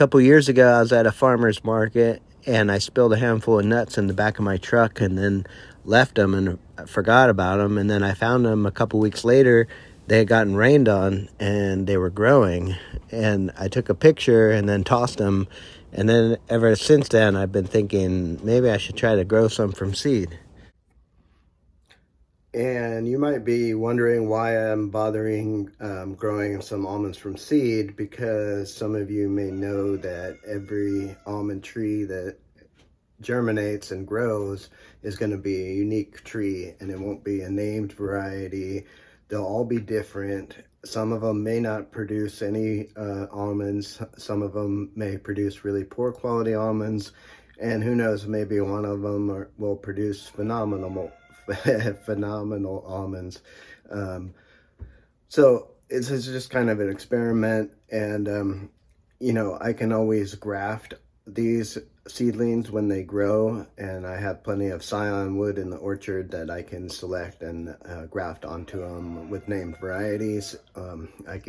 couple years ago, I was at a farmer's market and I spilled a handful of nuts in the back of my truck and then left them and forgot about them. And then I found them a couple weeks later. They had gotten rained on and they were growing. And I took a picture and then tossed them. And then ever since then, I've been thinking maybe I should try to grow some from seed. And you might be wondering why I'm bothering growing some almonds from seed, because some of you may know that every almond tree that germinates and grows is going to be a unique tree, and it won't be a named variety. They'll all be different. Some of them may not produce any almonds. Some of them may produce really poor quality almonds, and who knows, maybe one of them will produce phenomenal almonds. So it's just kind of an experiment, and I can always graft these seedlings when they grow, and I have plenty of scion wood in the orchard that I can select and graft onto them with named varieties. I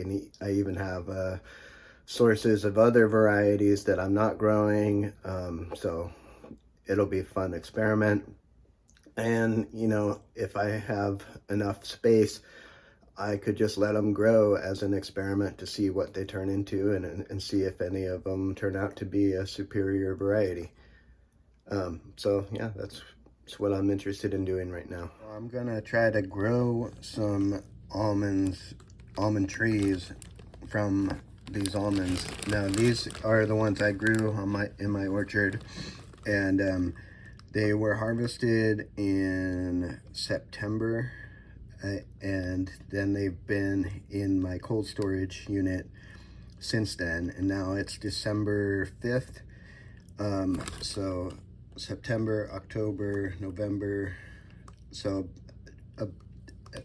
even have sources of other varieties that I'm not growing, so it'll be a fun experiment. And if I have enough space, I could just let them grow as an experiment to see what they turn into, and see if any of them turn out to be a superior variety. So yeah, that's what I'm interested in doing right now. I'm gonna try to grow some almond trees from these almonds. Now these are the ones I grew in my orchard, and they were harvested in September, and then they've been in my cold storage unit since then, and now it's December 5th. So September, October, November, so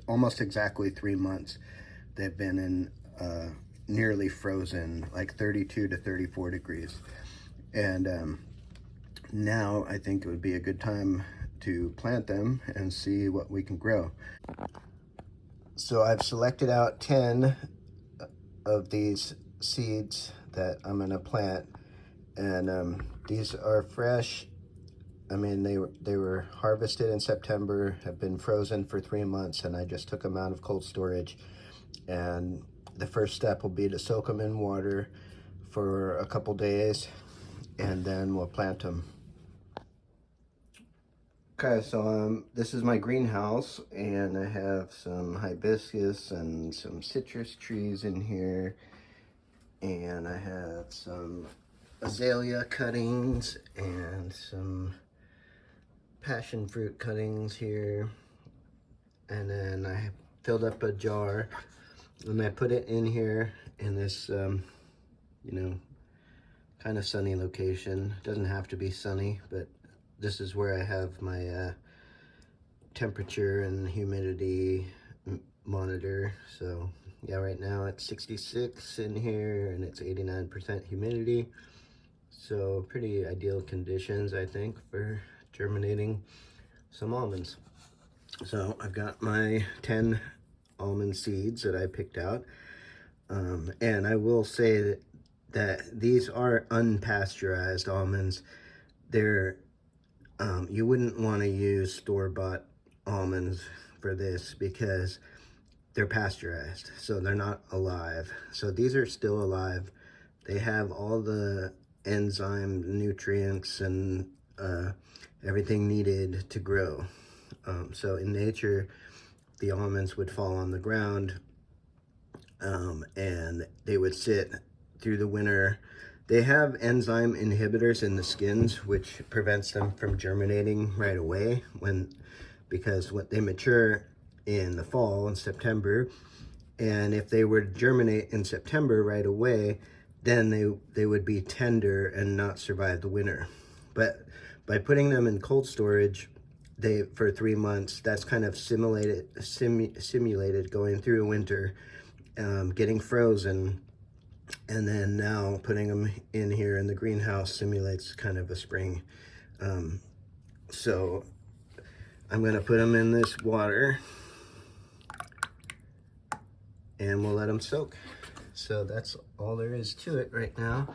almost exactly 3 months they've been in nearly frozen, like 32 to 34 degrees. And now I think it would be a good time to plant them and see what we can grow. So I've selected out 10 of these seeds that I'm going to plant, and these are fresh. I mean, they were harvested in September, have been frozen for 3 months, and I just took them out of cold storage. And the first step will be to soak them in water for a couple days, and then we'll plant them. Okay, so this is my greenhouse, and I have some hibiscus and some citrus trees in here, and I have some azalea cuttings and some passion fruit cuttings here. And then I filled up a jar and I put it in here in this kind of sunny location. It doesn't have to be sunny, but this is where I have my temperature and humidity monitor. So yeah, right now it's 66 in here and it's 89% humidity. So pretty ideal conditions, I think, for germinating some almonds. So I've got my 10 almond seeds that I picked out. And I will say that these are unpasteurized almonds. They're, you wouldn't want to use store-bought almonds for this because they're pasteurized, so they're not alive. So these are still alive. They have all the enzyme, nutrients, and everything needed to grow. So in nature, the almonds would fall on the ground, and they would sit through the winter. They have enzyme inhibitors in the skins, which prevents them from germinating right away because when they mature in the fall in September, and if they were to germinate in September right away, then they would be tender and not survive the winter. But by putting them in cold storage for 3 months, that's kind of simulated going through a winter, getting frozen, and then now putting them in here in the greenhouse simulates kind of a spring. So I'm gonna put them in this water and we'll let them soak. So that's all there is to it right now.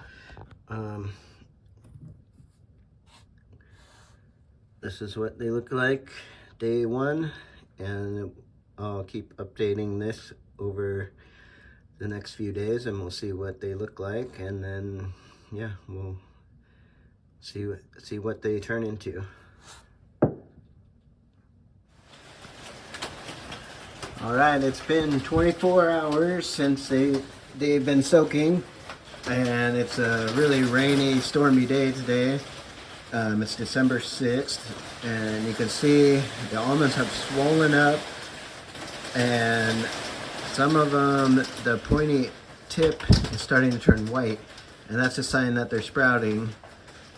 This is what they look like day one, and I'll keep updating this over the next few days, and we'll see what they look like, and then yeah, we'll see what they turn into. All right, it's been 24 hours since they've been soaking, and it's a really rainy, stormy day today. It's December 6th, and you can see the almonds have swollen up, and some of them, the pointy tip is starting to turn white, and that's a sign that they're sprouting.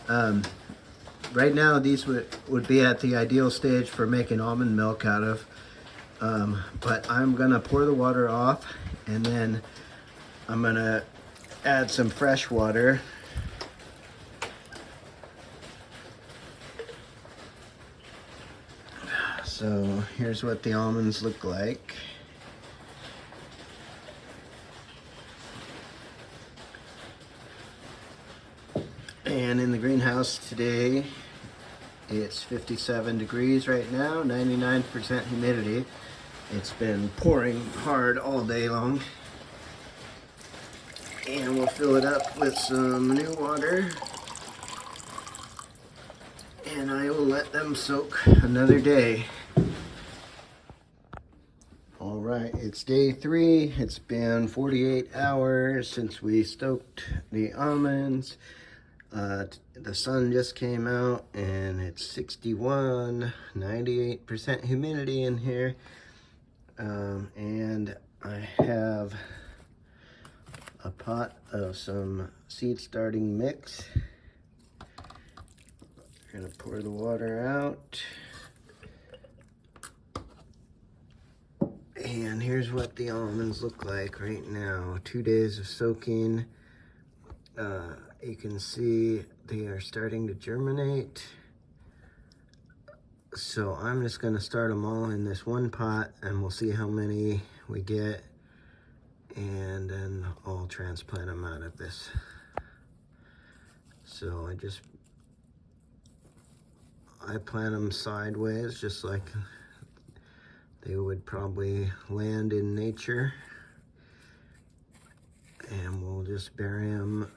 Right now, these would be at the ideal stage for making almond milk out of. But I'm gonna pour the water off, and then I'm gonna add some fresh water. So here's what the almonds look like. And in the greenhouse today, it's 57 degrees right now, 99% humidity. It's been pouring hard all day long. And we'll fill it up with some new water. And I will let them soak another day. All right, it's day 3. It's been 48 hours since we stoked the almonds. The sun just came out, and it's 61, 98% humidity in here. And I have a pot of some seed starting mix. I'm gonna pour the water out. And here's what the almonds look like right now. 2 days of soaking. You can see they are starting to germinate. So I'm just gonna start them all in this one pot, and we'll see how many we get, and then I'll transplant them out of this. So I plant them sideways, just like they would probably land in nature. And we'll just bury them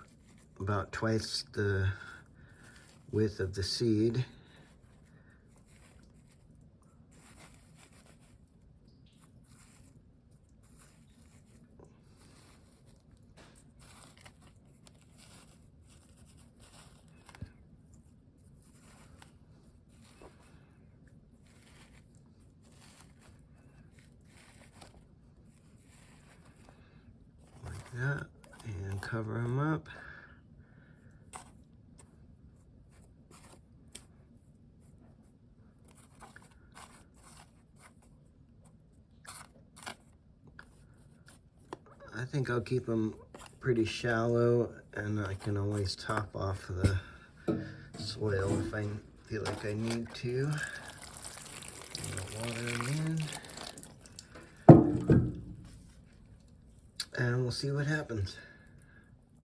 about twice the width of the seed. That, and cover them up. I think I'll keep them pretty shallow, and I can always top off the soil if I feel like I need to. Water them in. And we'll see what happens.